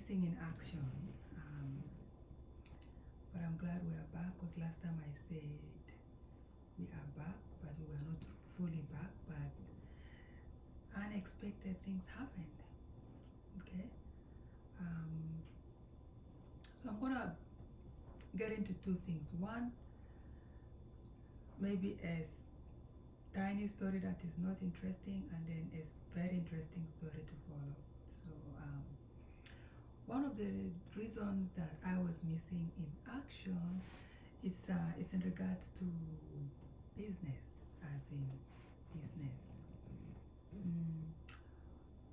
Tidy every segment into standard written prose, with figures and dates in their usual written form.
missing in action. But I'm glad we are back, because last time I said we are back, but we were not fully back, but unexpected things happened. Okay. So I'm gonna get into two things. One, maybe a tiny story that is not interesting, and then a very interesting story to follow. So one of the reasons that I was missing in action is in regards to business, as in business.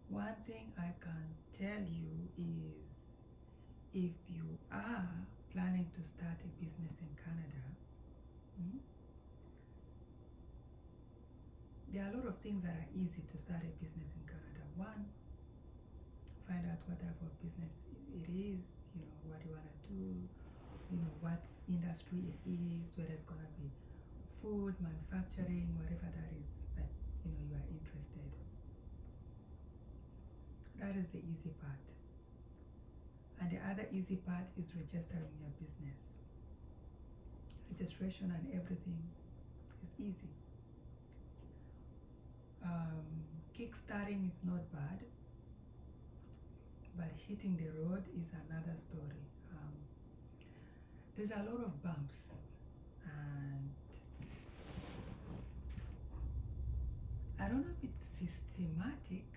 One thing I can tell you is, if you are planning to start a business in Canada, there are a lot of things that are easy to start a business in Canada. One, find out what type of business it is, what you want to do, what industry it is, whether it's going to be food, manufacturing, whatever that is that you are interested. That is the easy part. And the other easy part is registering your business. Registration and everything is easy. Kickstarting is not bad, but hitting the road is another story. There's a lot of bumps, and I don't know if it's systematic,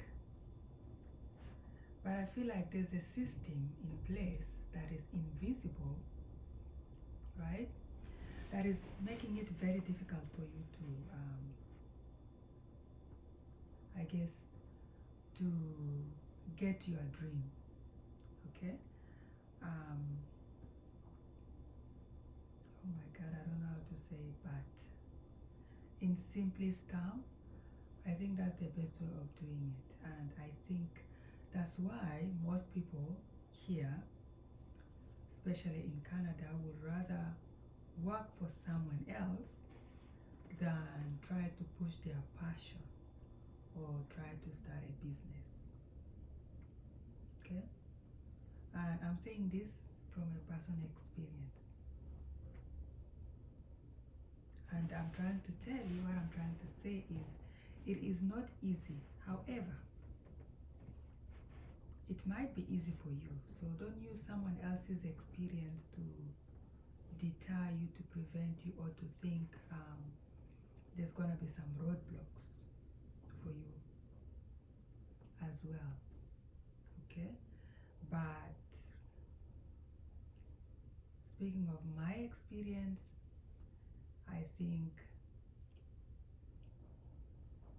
but I feel like there's a system in place that is invisible, right? That is making it very difficult for you to, I guess, to get your dream, okay? Oh my God, I don't know how to say it, but in simplest term, I think that's the best way of doing it. And I think that's why most people here, especially in Canada, would rather work for someone else than try to push their passion or try to start a business. Okay? And I'm saying this from a personal experience. And I'm trying to tell you, what I'm trying to say is, it is not easy. However, it might be easy for you. So don't use someone else's experience to deter you, to prevent you, or to think there's going to be some roadblocks for you as well. Okay? But speaking of my experience, I think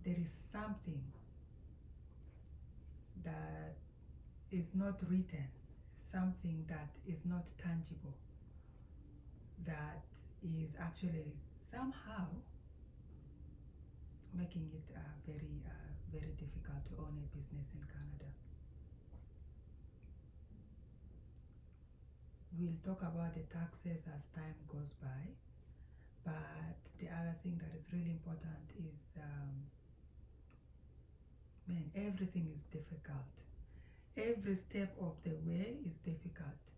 there is something that is not written, something that is not tangible, that is actually somehow making it very difficult to own a business in Canada. We'll talk about the taxes as time goes by, but the other thing that is really important is, everything is difficult. Every step of the way is difficult.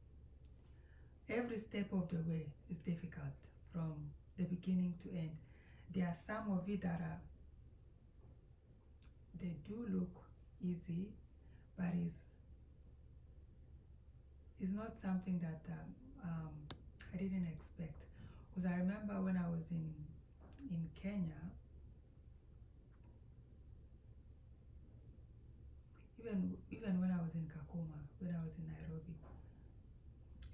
Every step of the way is difficult from the beginning to end. There are some of it that they do look easy, but it's not something that I didn't expect. Because I remember when I was in Kenya, even when I was in Kakuma, when I was in Nairobi,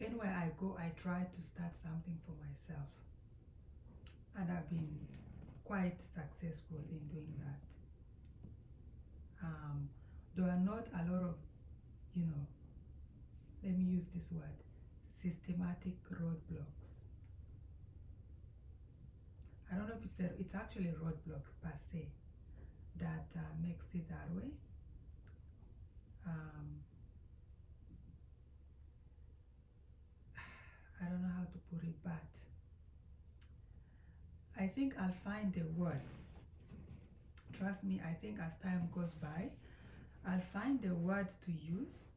anywhere I go, I try to start something for myself. And I've been quite successful in doing that. There are not a lot of, let me use this word, systematic roadblocks. I don't know if it's actually a roadblock per se that makes it that way. I don't know how to put it, but I think I'll find the words. Trust me, I think as time goes by, I'll find the words to use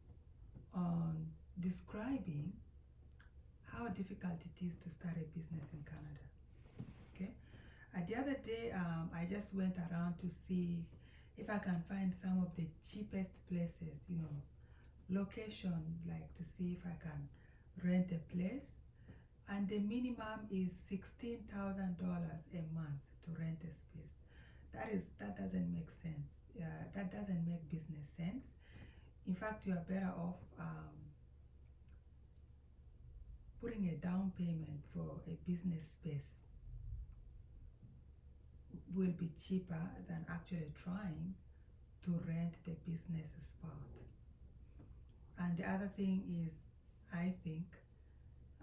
on describing how difficult it is to start a business in Canada. Okay, the other day I just went around to see if I can find some of the cheapest places, location, like to see if I can rent a place, and the minimum is $16,000 a month to rent a space. That doesn't make sense. That doesn't make business sense. In fact, you are better off putting a down payment for a business space will be cheaper than actually trying to rent the business spot. And the other thing is, I think,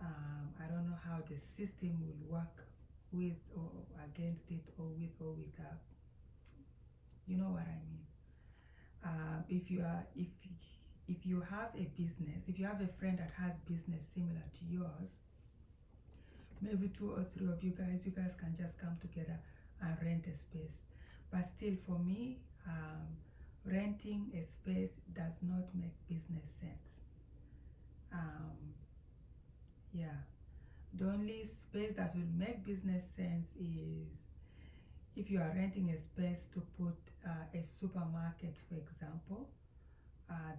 I don't know how the system will work with or against it, or with or without. You know what I mean? If you have a business, if you have a friend that has business similar to yours, maybe 2 or 3 of you guys can just come together and rent a space. But still, for me, renting a space does not make business sense. Yeah, the only space that will make business sense is if you are renting a space to put a supermarket, for example.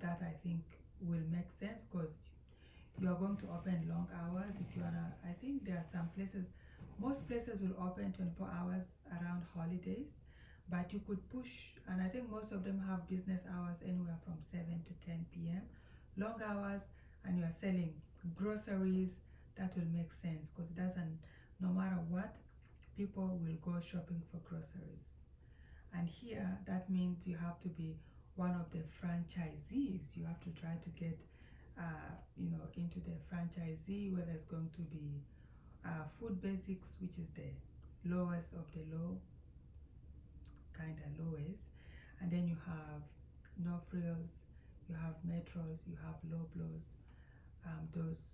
That I think will make sense, because you are going to open long hours. If you wanna, I think there are some places, most places will open 24 hours around holidays, but you could push, and I think most of them have business hours anywhere from 7 to 10 p.m. long hours, and you are selling groceries. That will make sense, because it doesn't, no matter what, people will go shopping for groceries. And here, that means you have to be one of the franchisees. You have to try to get, into the franchisee, where there's going to be food basics, which is the lowest of the low, kind of lowest. And then you have no frills, you have metros, you have low blows. Those,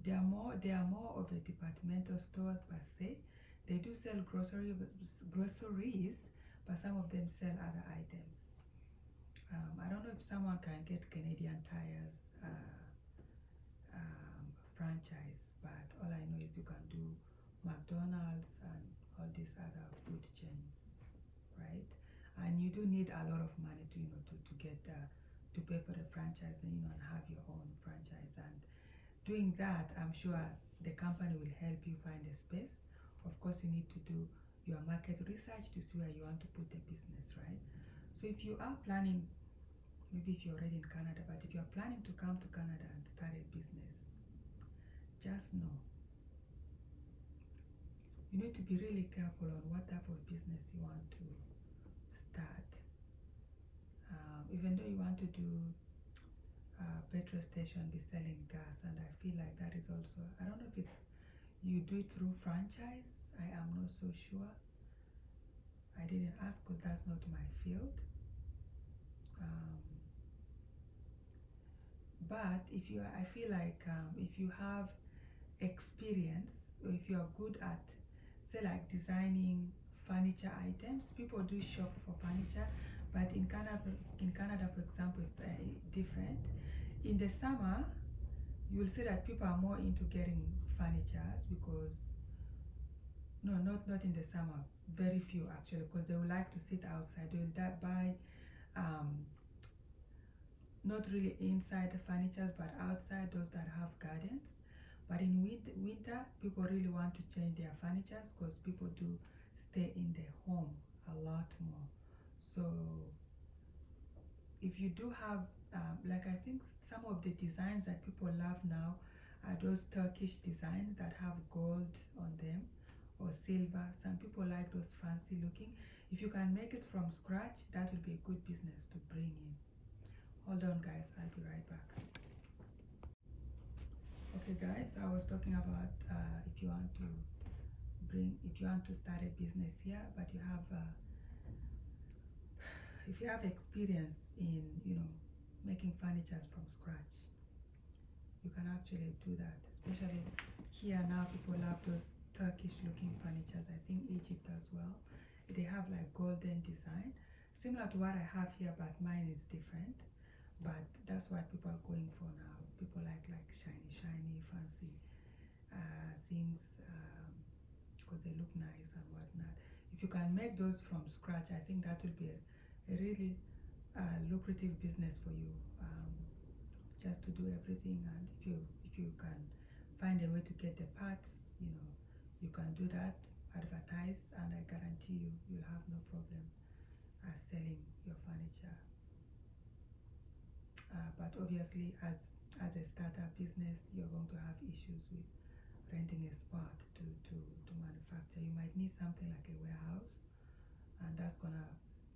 they are more of a departmental store per se. They do sell groceries, but some of them sell other items. I don't know if someone can get Canadian Tires franchise, but all I know is you can do McDonald's and all these other food chains, right? And you do need a lot of money to get to pay for the franchise, and and have your own franchise. And doing that, I'm sure the company will help you find a space. Of course, you need to do your market research to see where you want to put the business, right? So if you are planning, maybe if you're already in Canada, but if you're planning to come to Canada and start a business, just know you need to be really careful on what type of business you want to start. Even though you want to do petrol station, be selling gas, and I feel like that is also, I don't know if it's you do it through franchise. I am not so sure. I didn't ask because that's not my field. But I feel like if you have experience, or if you are good at, say, like designing furniture items, people do shop for furniture. But in Canada, for example, it's different. In the summer, you'll see that people are more into getting furnitures, because not in the summer, very few actually, because they would like to sit outside. They will buy not really inside the furnitures, but outside, those that have gardens. But in winter, people really want to change their furnitures, because people do stay in their home a lot more. So if you do have, like, I think some of the designs that people love now are those Turkish designs that have gold on them, or silver. Some people like those fancy looking. If you can make it from scratch, that will be a good business to bring in. Hold on, guys, I'll be right back. Okay, guys, I was talking about if you want to start a business here, but if you have experience in making furnitures from scratch, you can actually do that. Especially here now, people love those Turkish looking furnitures. I think Egypt as well. They have like golden design, similar to what I have here, but mine is different. but that's what people are going for now. People like shiny, fancy things, because they look nice and whatnot. If you can make those from scratch, I think that will be a really lucrative business for you, just to do everything. And if you can find a way to get the parts, you can do that, advertise, and I guarantee you'll have no problem selling your furniture. But obviously, as a startup business, you're going to have issues with renting a spot to manufacture. You might need something like a warehouse, and that's gonna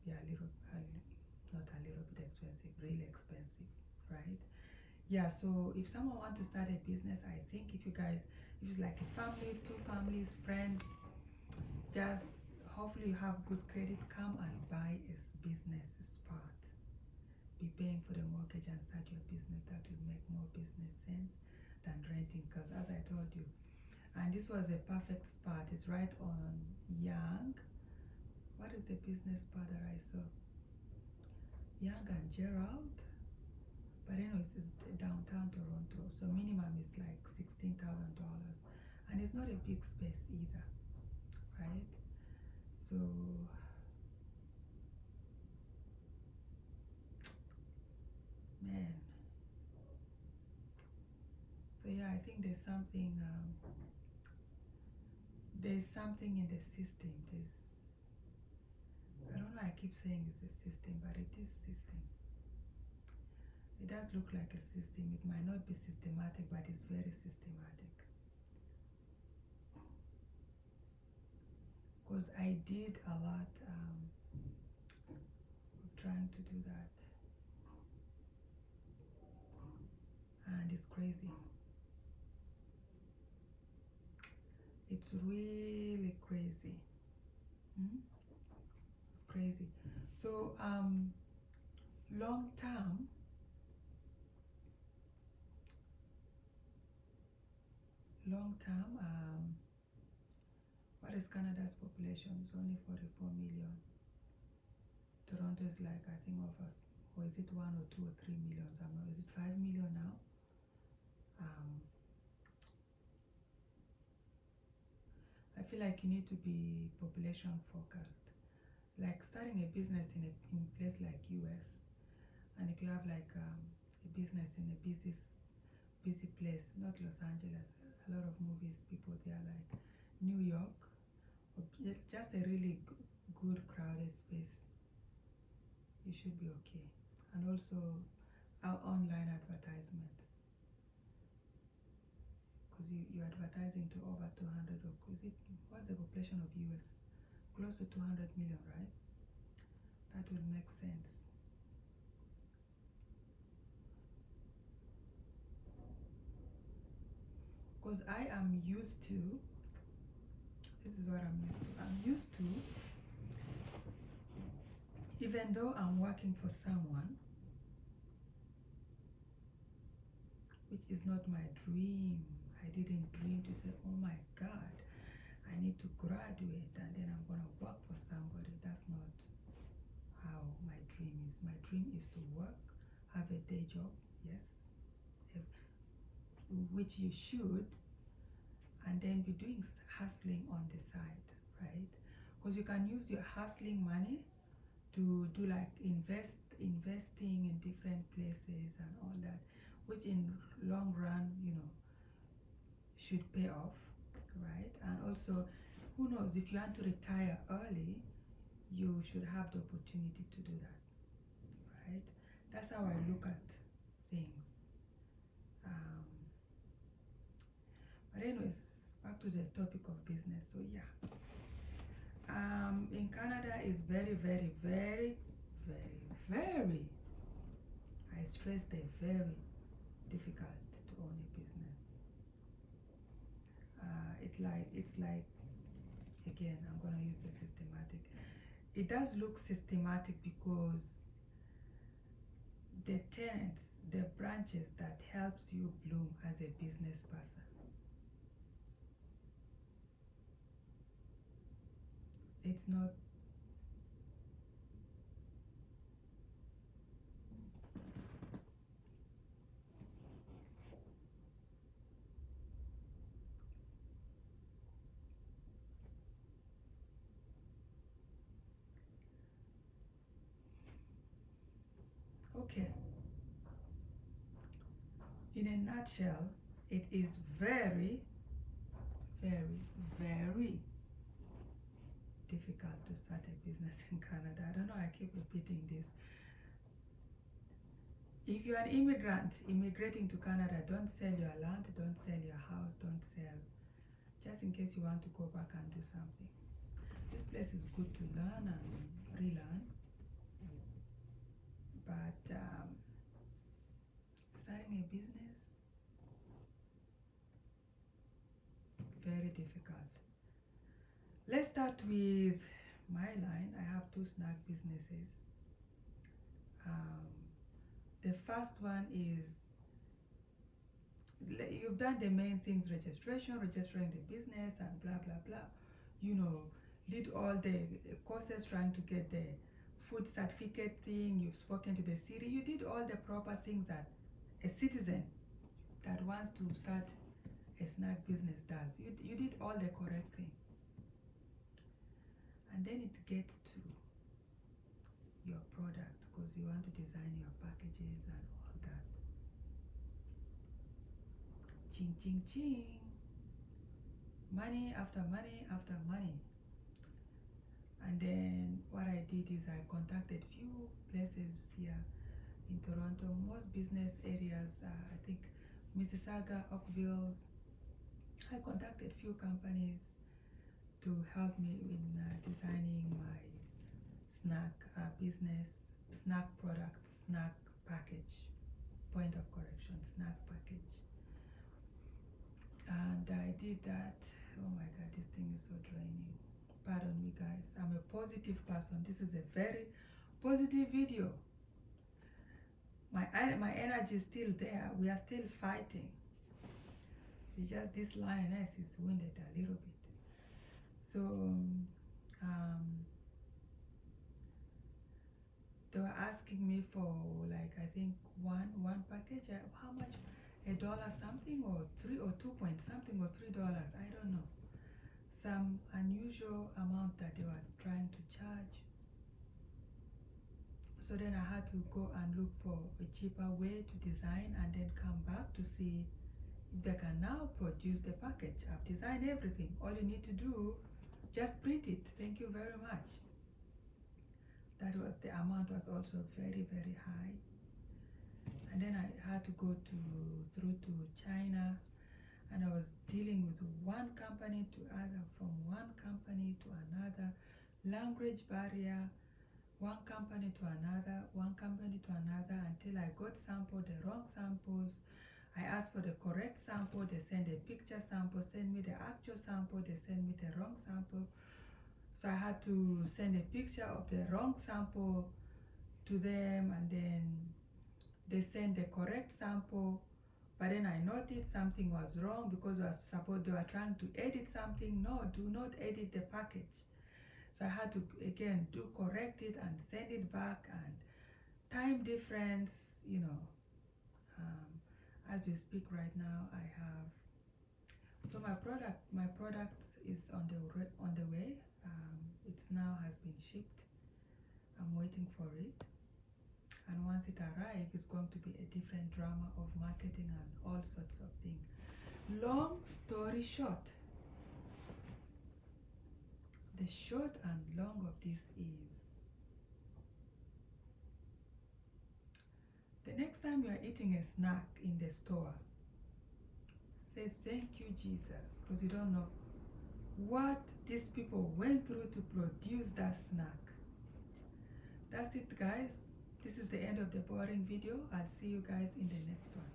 be not a little bit expensive, really expensive, right? Yeah, so if someone wants to start a business, I think if it's like a family, two families, friends, just hopefully you have good credit, come and buy a business spot. Be paying for the mortgage and start your business. That will make more business sense than renting, because as I told you, and this was a perfect spot. It's right on Young. What is the business spot that I saw? Young and Gerald. But anyways, it's downtown Toronto. So minimum is like $16,000. And it's not a big space either, right? So man. So yeah, I think there's something in the system. I don't know, I keep saying it's a system, but it is system. It does look like a system. It might not be systematic, but it's very systematic. Because I did a lot of trying to do that. And it's crazy. It's really crazy. It's crazy. So long term, what is Canada's population? It's only 44 million. Toronto is like, I think, or is it 1 or 2 or 3 million? Is it 5 million now? I feel like you need to be population focused. Like starting a business in a place like US, and if you have like a business in a busy place, not Los Angeles, a lot of movies, people there, like New York, or just a really good crowded space, you should be okay. And also our online advertisements, because you're advertising to over 200, or what's the population of US? Close to 200 million, right? That would make sense. Because I am used to, this is what I'm used to. I'm used to, even though I'm working for someone, which is not my dream. I didn't dream to say, oh my God, I need to graduate and then I'm going to work for somebody. That's not how my dream is. My dream is to work, have a day job, yes, which you should, and then be doing hustling on the side, right? Because you can use your hustling money to do like investing in different places and all that, which in long run, should pay off, right? And also, who knows, if you want to retire early, you should have the opportunity to do that, right? That's how I look at things. But anyways, back to the topic of business. So yeah, in Canada is very, very, very, very, very, I stress the very difficult to own a business. It's like, again, I'm gonna use the systematic. It does look systematic because the tenants, the branches that helps you bloom as a business person. It's not, Okay, in a nutshell, it is very, very, very difficult to start a business in Canada. I don't know, I keep repeating this. If you're an immigrant immigrating to Canada, don't sell your land, don't sell your house, don't sell, just in case you want to go back and do something. This place is good to learn and relearn, but starting a business, very difficult. Let's start with my line. I have 2 snack businesses. The first one is, you've done the main things: registration, registering the business, and blah blah blah. You know, did all the courses trying to get the food certificate thing. You've spoken to the city. You did all the proper things that a citizen that wants to start a snack business does. You did all the correct thing. And then it gets to your product, because you want to design your packages and all that. Ching, ching, ching. Money after money after money. And then what I did is I contacted few places here in Toronto, most business areas, I think Mississauga, Oakville. I contacted few companies to help me in designing my snack business, snack product, snack package, point of correction, snack package. And I did that. Oh my God, this thing is so draining. Pardon me, guys. I'm a positive person. This is a very positive video. My energy is still there. We are still fighting. It's just this lioness is wounded a little bit. So they were asking me for, like, I think one package. How much? $1 something, or 3 or 2 point something, or $3. I don't know. Some unusual amount that they were trying to charge. So then I had to go and look for a cheaper way to design, and then come back to see if they can now produce the package. I've designed everything. All you need to do, just print it. Thank you very much. That was, the amount was also very, very high. And then I had to go through to China, and I was dealing with one company to other, from one company to another, language barrier, one company to another, one company to another, until I got the wrong samples. I asked for the correct sample, they send a picture sample, send me the actual sample, they send me the wrong sample. So I had to send a picture of the wrong sample to them, and then they send the correct sample. But then I noticed something was wrong, because they were trying to edit something. No, do not edit the package. So I had to again correct it and send it back, and time difference, you know. As we speak right now, I have, so my product is on the way. It's now has been shipped. I'm waiting for it, and once it arrives, it's going to be a different drama of marketing and all sorts of things. Long story short, the short and long of this is, the next time you are eating a snack in the store, say thank you, Jesus, because you don't know what these people went through to produce that snack. That's it, guys. This is the end of the boring video. I'll see you guys in the next one.